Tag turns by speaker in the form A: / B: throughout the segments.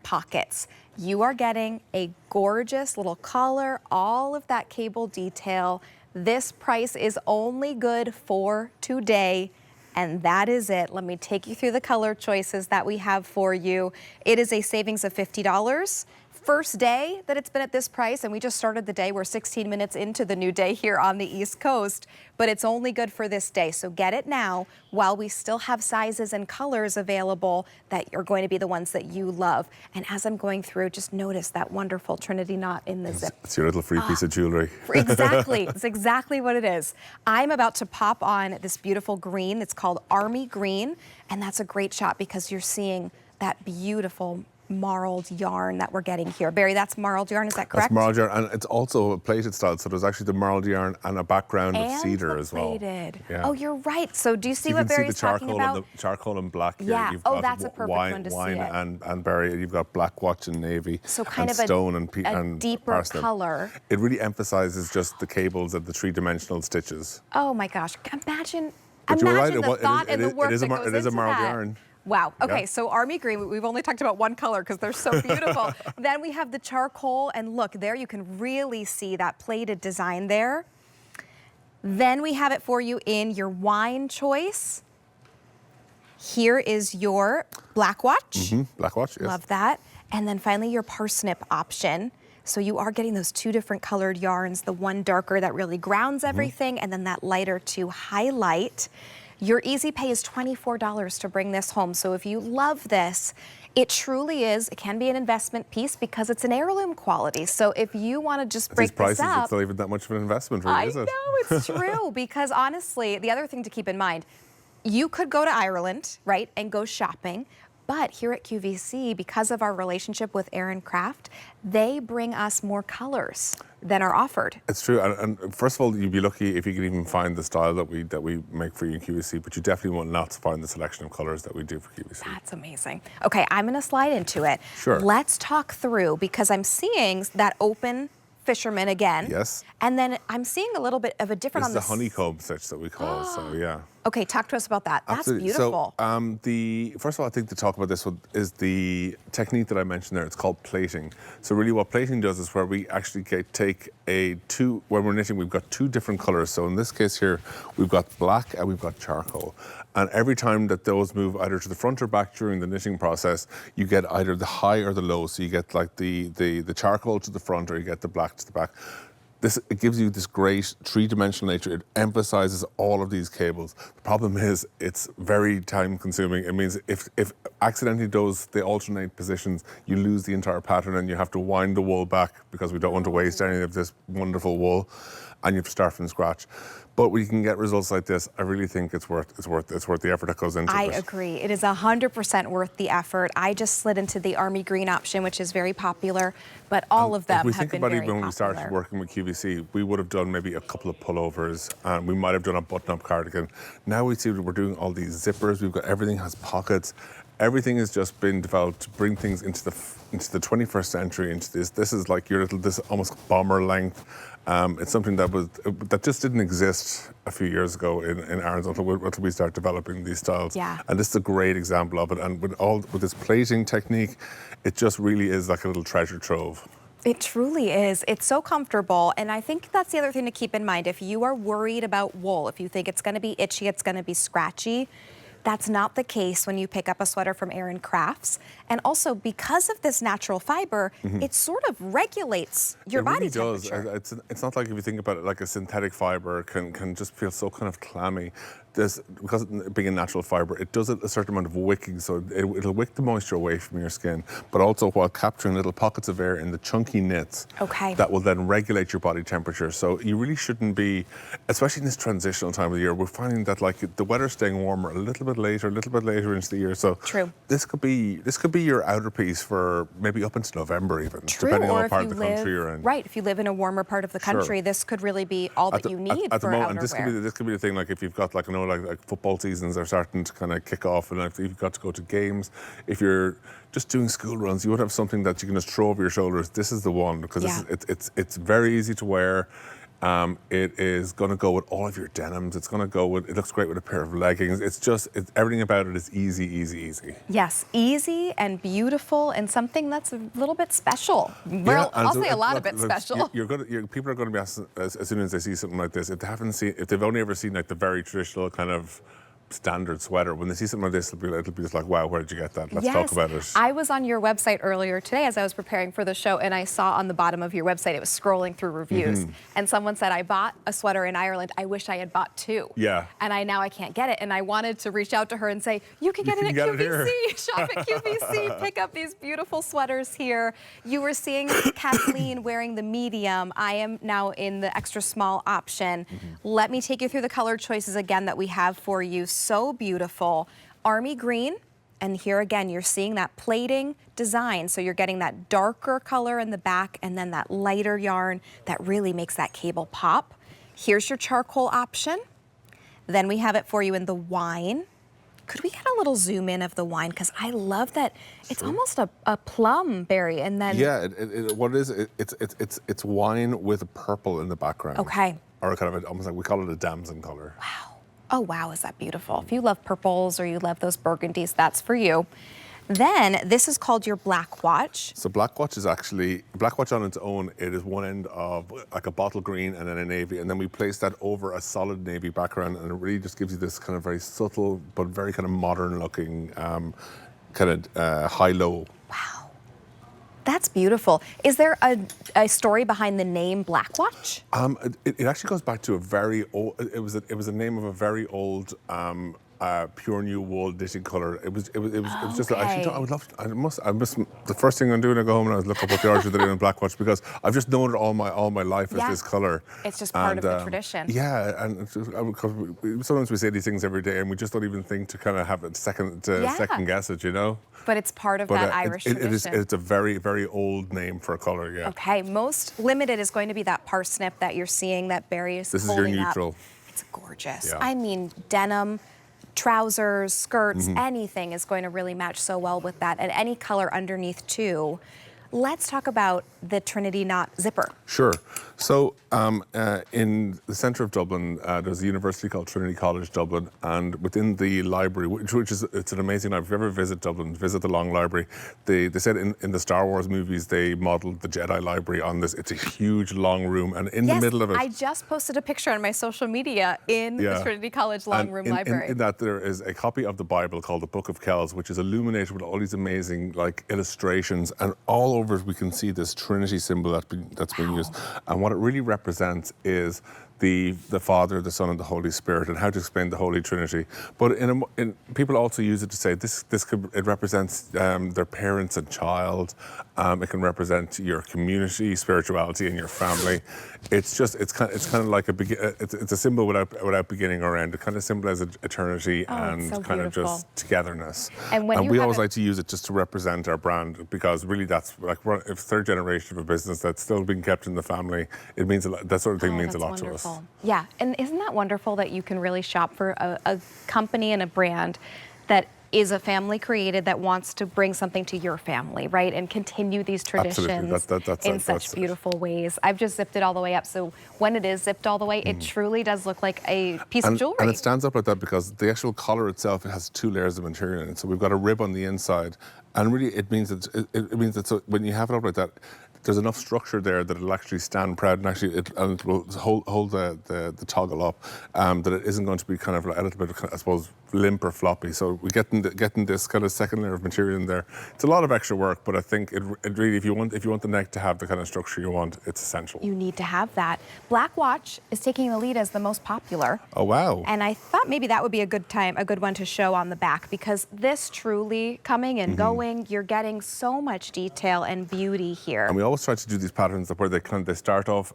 A: pockets. You are getting a gorgeous little collar, all of that cable detail. This price is only good for today, and that is it. Let me take you through the color choices that we have for you. It is a savings of $50. First day that it's been at this price, and we just started the day. We're 16 minutes into the new day here on the East Coast, but it's only good for this day. So get it now while we still have sizes and colors available that are going to be the ones that you love. And as I'm going through, just notice that wonderful Trinity knot in the zip.
B: It's your little free piece of jewelry.
A: Exactly. It's exactly what it is. I'm about to pop on this beautiful green. It's called Army Green, and that's a great shot because you're seeing that beautiful marled yarn that we're getting here. Barry, that's marled yarn, is that correct?
B: That's marled yarn, and it's also a plated style, so there's actually the marled yarn and a background of cedar as well.
A: Plated.
B: Yeah.
A: Oh, you're right. So do you see what Barry's talking about?
B: You can see the charcoal and black here.
A: Yeah.
B: You've
A: Oh,
B: got
A: that's a perfect one to see
B: wine
A: it.
B: and berry. You've got black watch and navy.
A: So kind of
B: stone
A: a deeper
B: parsnip.
A: color.
B: It really emphasizes just the cables and the three-dimensional stitches.
A: Oh my gosh! Imagine
B: But you're right,
A: the thought and the work that goes into that.
B: It is a marled yarn.
A: Wow. Okay,
B: Yeah.
A: so Army Green, we've only talked about one color because they're so beautiful. Then we have the charcoal, and look, there you can really see that plated design there. Then we have it for you in your wine choice. Here is your black watch.
B: Black watch, yes.
A: Love that. And then finally your parsnip option. So you are getting those two different colored yarns, the one darker that really grounds everything, and then that lighter to highlight. Your easy pay is $24 to bring this home. So if you love this, it truly is, it can be an investment piece because it's an heirloom quality. So if you want to just break this up.
B: It's not even that much of an investment, really, is it?
A: I know, it's true. Because honestly, the other thing to keep in mind, you could go to Ireland, right, and go shopping. But here at QVC, because of our relationship with Aran Craft, they bring us more colors than are offered.
B: It's true, and first of all, you'd be lucky if you could even find the style that we make for you in QVC, but you definitely will not find the selection of colors that we do for QVC.
A: That's amazing. Okay, I'm gonna slide into it.
B: Sure.
A: Let's talk through, because I'm seeing that open fisherman again.
B: Yes.
A: And then I'm seeing a little bit of a different
B: It's the honeycomb stitch that we call, so yeah.
A: Okay, talk to us about that.
B: Absolutely.
A: That's beautiful.
B: So, first of all, I think to talk about this one is the technique that I mentioned there. It's called plating. So really what plating does is where we actually take when we're knitting, we've got two different colors. So in this case here, we've got black and we've got charcoal. And every time that those move either to the front or back during the knitting process, you get either the high or the low. So you get like the charcoal to the front or you get the black to the back. It gives you this great three-dimensional nature. It emphasizes all of these cables. The problem is it's very time-consuming. It means if accidentally they alternate positions, you lose the entire pattern and you have to wind the wool back because we don't want to waste any of this wonderful wool, and you have to start from scratch. But we can get results like this. I really think it's worth the effort that goes into it.
A: I agree. It is 100% worth the effort. I just slid into the Army Green option, which is very popular, but all of them have been very popular.
B: If we think about it, when we started working with QVC, we would have done maybe a couple of pullovers, and we might have done a button-up cardigan. Now we see that we're doing all these zippers. We've got everything has pockets. Everything has just been developed to bring things into the 21st century. Into this is like this almost bomber length. It's something that just didn't exist a few years ago in Aran's until we start developing these styles.
A: Yeah.
B: And this is a great example of it. And with this plating technique, it just really is like a little treasure trove.
A: It truly is. It's so comfortable. And I think that's the other thing to keep in mind. If you are worried about wool, if you think it's going to be itchy, it's going to be scratchy, that's not the case when you pick up a sweater from Aran Crafts. And also, because of this natural fiber, it sort of regulates your body temperature.
B: It really does. It's not like if you think about it, like a synthetic fiber can just feel so kind of clammy. Because it being a natural fiber, it does a certain amount of wicking, so it'll wick the moisture away from your skin, but also while capturing little pockets of air in the chunky knits.
A: Okay.
B: That will then regulate your body temperature. So you really shouldn't be, especially in this transitional time of the year, we're finding that like the weather's staying warmer a little bit later into the year. So
A: true.
B: This could be your outer piece for maybe up into November even, depending on what part of the country you're in.
A: Right, if you live in a warmer part of the country, this could really be all that you need
B: at the
A: for
B: moment.
A: outerwear.
B: This could be the thing, like if you've got like like football seasons are starting to kind of kick off, and if you've got to go to games, if you're just doing school runs, you would have something that you can just throw over your shoulders. This is the one, because it's very easy to wear. It is going to go with all of your denims. It's going to go with, it looks great with a pair of leggings. Everything about it is easy, easy, easy.
A: Yes, easy and beautiful and something that's a little bit special. Well, I'll say a lot of it special.
B: People are going to be asking, as soon as they see something like this, if they've only ever seen like the very traditional kind of standard sweater, when they see something like this, it'll be just like, wow, where did you get that? Let's talk about it.
A: I was on your website earlier today as I was preparing for the show, and I saw on the bottom of your website, it was scrolling through reviews, and someone said, I bought a sweater in Ireland. I wish I had bought two.
B: Yeah.
A: And now I can't get it. And I wanted to reach out to her and say, you can get it at QVC. Shop at QVC. Pick up these beautiful sweaters here. You were seeing Kathleen wearing the medium. I am now in the extra small option. Let me take you through the color choices again that we have for you. So beautiful. Army green, and here again you're seeing that plating design, so you're getting that darker color in the back and then that lighter yarn that really makes that cable pop. Here's your charcoal option. Then we have it for you in the wine. Could we get a little zoom in of the wine, because I love that it's almost a plum berry, and then
B: what it is, it's wine with a purple in the background.
A: Okay.
B: Or kind of almost like, we call it a damson color.
A: Wow. Oh, wow, is that beautiful. If you love purples or you love those burgundies, that's for you. Then this is called your Black Watch.
B: So Black Watch is actually, Black Watch on its own, it is one end of like a bottle green and then a navy, and then we place that over a solid navy background, and it really just gives you this kind of very subtle but very kind of modern looking kind of high-low.
A: Wow. That's beautiful. Is there a story behind the name Black Watch?
B: It actually goes back to a very old. It was a name of a very old pure new wool knitting color. It was just. Actually, I would love. I must. The first thing I'm doing, I go home and I look up what the origin of the name Black Watch, because I've just known it all my life as this color.
A: It's just part of the tradition.
B: Yeah, and it's just, sometimes we say these things every day, and we just don't even think to kind of have a second guess it, you know.
A: But it's part of that Irish tradition.
B: It's a very, very old name for a color, yeah.
A: Okay, most limited is going to be that parsnip that you're seeing, that berry is holding up.
B: This is your neutral.
A: It's gorgeous.
B: Yeah.
A: I mean, denim, trousers, skirts, anything is going to really match so well with that, and any color underneath too. Let's talk about the Trinity knot zipper.
B: Sure. So in the centre of Dublin, there's a university called Trinity College Dublin, and within the library, which is it's an amazing library. If you ever visit Dublin, visit the Long Library. They said in the Star Wars movies they modelled the Jedi Library on this. It's a huge long room, and in the middle of it,
A: I just posted a picture on my social media in the Trinity College Long Room Library.
B: In that there is a copy of the Bible called the Book of Kells, which is illuminated with all these amazing like illustrations, and all over it we can see this Trinity symbol that's been used. And what it really represents is the Father, the Son, and the Holy Spirit, and how to explain the Holy Trinity. But people also use it to say it represents their parents and child. It can represent your community, spirituality, and your family. It's kind of like it's a symbol without beginning or end. It kind of symbolizes eternity and
A: so
B: kind of just togetherness.
A: And
B: we always like to use it just to represent our brand, because really that's like, if third generation of a business that's still being kept in the family, it means a lot. That sort of thing means a lot to us.
A: Yeah, and isn't that wonderful that you can really shop for a company and a brand that is a family created, that wants to bring something to your family, right? And continue these traditions in such beautiful ways. I've just zipped it all the way up, so when it is zipped all the way, it truly does look like a piece of jewelry.
B: And it stands up like that because the actual collar itself, it has 2 layers of material in it. So we've got a rib on the inside, and really it means that so when you have it up like that, there's enough structure there that it'll actually stand proud, and actually it will hold the toggle up, that it isn't going to be kind of like a little bit, I suppose, limp or floppy. So we're getting this kind of second layer of material in there. It's a lot of extra work, but I think it really, if you want the neck to have the kind of structure you want, it's essential.
A: You need to have that. Black Watch is taking the lead as the most popular.
B: Oh wow!
A: And I thought maybe that would be a good one to show on the back, because this truly coming and going, you're getting so much detail and beauty here.
B: And we always try to do these patterns where they start off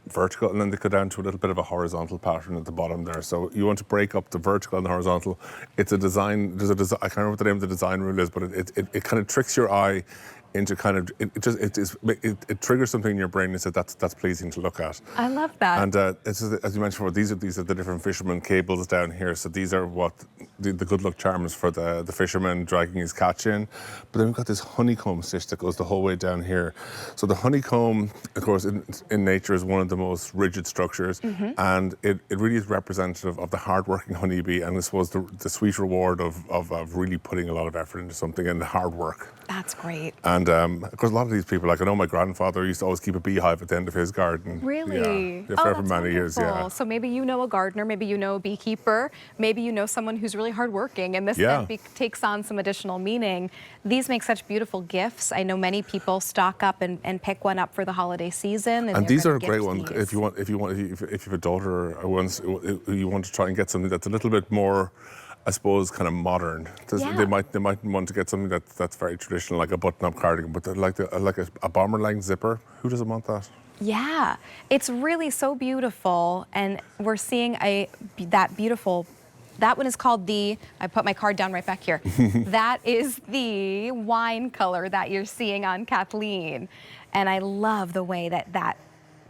B: vertical, and then they go down to a little bit of a horizontal pattern at the bottom there. So you want to break up the vertical and the horizontal. It's a design. I can't remember what the name of the design rule is, but it kind of tricks your eye into kind of it triggers something in your brain and says that's pleasing to look at.
A: I love that.
B: And it's, as you mentioned before, these are the different fisherman cables down here. So these are what the good luck charms for the fisherman dragging his catch in. But then we've got this honeycomb stitch that goes the whole way down here. So the honeycomb, of course, in nature is one of the most rigid structures, and it really is representative of the hard-working honeybee, and this was the sweet reward of really putting a lot of effort into something and hard work.
A: That's great.
B: And of course, a lot of these people, like I know my grandfather used to always keep a beehive at the end of his garden.
A: Really?
B: Yeah, for many years, yeah.
A: Wonderful. So maybe you know a gardener, maybe you know a beekeeper, maybe you know someone who's really hardworking, and this then takes on some additional meaning. These make such beautiful gifts. I know many people stock up and pick one up for the holiday season. And
B: these are a great one if you have a daughter or you want to try and get something that's a little bit more, I suppose, kind of modern. They might want to get something that's very traditional, like a button-up cardigan, but like a bomber-length zipper. Who doesn't want that?
A: Yeah, it's really so beautiful, and we're seeing that beautiful. That one is called I put my card down right back here. That is the wine color that you're seeing on Kathleen, and I love the way that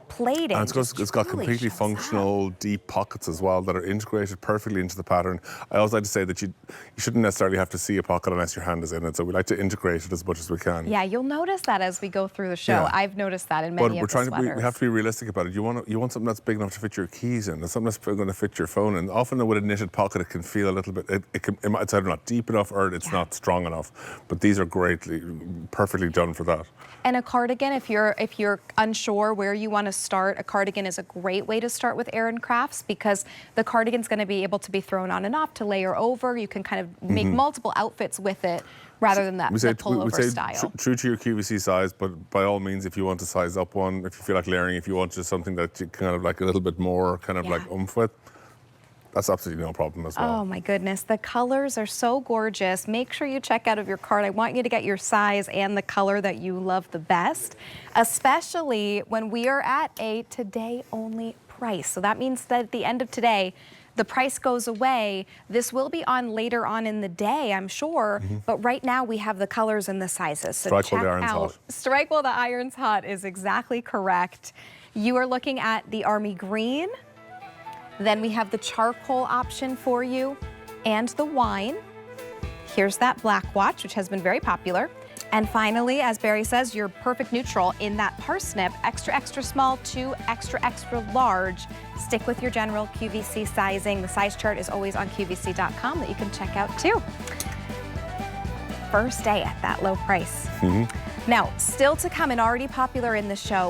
A: plating.
B: And it's got completely functional deep pockets as well that are integrated perfectly into the pattern. I always like to say that you shouldn't necessarily have to see a pocket unless your hand is in it, so we like to integrate it as much as we can.
A: Yeah, you'll notice that as we go through the show.
B: Yeah.
A: I've noticed that in many of the sweaters.
B: We have to be realistic about it. You want something that's big enough to fit your keys in, and something that's going to fit your phone in. Often with a knitted pocket, it can feel a little bit, it's either not deep enough or it's not strong enough. But these are perfectly done for that.
A: And a cardigan, if you're unsure where you want to start, a cardigan is a great way to start with Aran Crafts, because the cardigan's going to be able to be thrown on and off to layer over. You can kind of make multiple outfits with it rather than that pullover style.
B: True to your QVC size, but by all means, if you want to size up one, if you feel like layering, if you want just something that you kind of like a little bit more kind of like oomph with, that's absolutely no problem as well.
A: Oh my goodness, the colors are so gorgeous. Make sure you check out of your cart. I want you to get your size and the color that you love the best, especially when we are at a today only price. So that means that at the end of today, the price goes away. This will be on later on in the day, I'm sure, but right now we have the colors and the sizes. So
B: strike while the iron's hot.
A: Strike while the iron's hot is exactly correct. You are looking at the army green. Then we have the charcoal option for you and the wine. Here's that black watch, which has been very popular. And finally, as Barry says, your perfect neutral in that parsnip, extra, extra small to extra, extra large. Stick with your general QVC sizing. The size chart is always on QVC.com that you can check out too. First day at that low price. Now, still to come and already popular in the show,